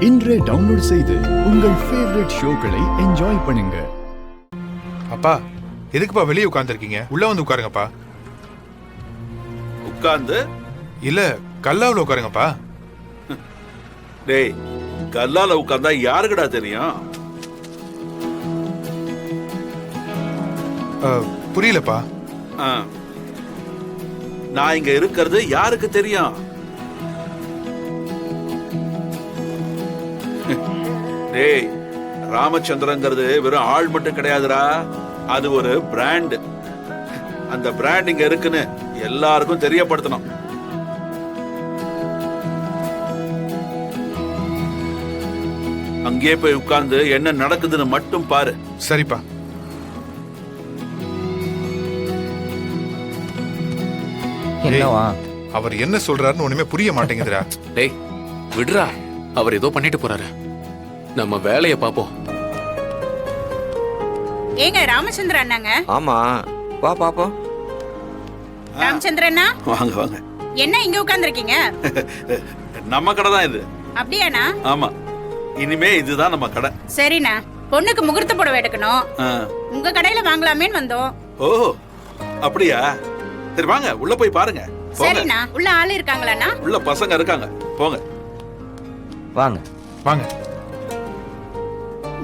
இன்றே டவுன்லோட் செய்து உங்கள் ஃபேவரட் ஷோக்களை என்ஜாய் பண்ணுங்க. அப்பா எதுக்குப்பா வெளியே உட்கார்ந்துருக்கீங்க? உள்ள வந்து உட்காருங்கப்பா. உட்கார்ந்து இல்ல கல்லாவுல உட்காருங்கப்பா. டேய், கல்லால உட்கார்ந்தா யாருக்குடா தெரியும்? புரியலப்பா. நான் இங்க இருக்கிறது யாருக்கு தெரியும்? டேய், ராமச்சந்திரங்கிறது வெறும் ஆள் மட்டும் கிடையாதுடா, அது ஒரு பிராண்ட். அந்த பிராண்ட் இங்க இருக்குன்னு எல்லாருக்கும் தெரியப்படுத்தணும். அங்கே போய் உட்கார்ந்து என்ன நடக்குதுன்னு மட்டும் பாரு. சரிப்பா. என்னவா அவர் என்ன சொல்றாருன்னு ஒண்ணுமே புரிய மாட்டேங்குதுடா. டேய் விடுறா, அவர் ஏதோ பண்ணிட்டு போறாரு, நம்ம வேலைய பாப்போம். ஏங்க ராமச்சந்திர அண்ணாங்க? ஆமா, வா பாப்போம். ராமச்சந்திர அண்ணா வாங்க வாங்க. என்ன இங்க உட்கார்ந்திருக்கீங்க? நம்ம கடை தான் இது. அப்படியாண்ணா? ஆமா, இனிமே இதுதான் நம்ம கடை. சரிண்ணா, பொண்ணுக்கு முகூர்த்த புடவை எடுக்கணும், உங்க கடையில வாங்கலாமேன்னு வந்தோம். ஓ அப்படியா? சரி வாங்க, உள்ள போய் பாருங்க. சரிண்ணா, உள்ள ஆளு இருக்காங்களாண்ணா? உள்ள பசங்க இருக்காங்க, போங்க. வாங்க வாங்க.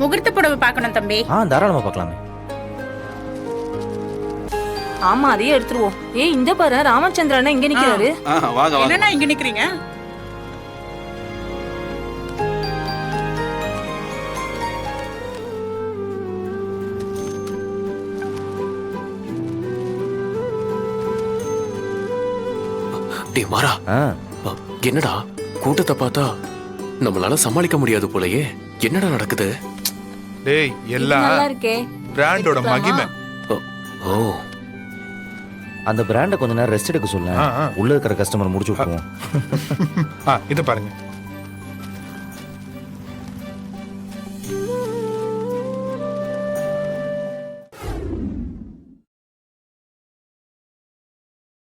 முகூர்த்த புடவை பார்க்கணும் தம்பி. தாராளமா பார்க்கலாமே. ஆமா, அதையே எடுத்துருவோம். இந்த பாரு, ராமச்சந்திரன் இங்க நிக்கிறாரு. வாங்க வாங்க. என்னண்ணா இங்க நிக்கிறீங்க? டேய் மாறா, என்னடா கூட்டத்தை பார்த்தா நம்மளால சமாளிக்க முடியாது போலயே. என்னடா நடக்குது? டேய் எல்லாம் நல்லா இருக்கே. பிராண்டோட மகிமை. ஓ, அந்த பிராண்ட கொஞ்ச நேரம் ரெஸ்ட் எடுக்க சொல்ல. உள்ள இருக்கிற கஸ்டமர் முடிச்சு விட்டுருவோம். இத பாருங்க.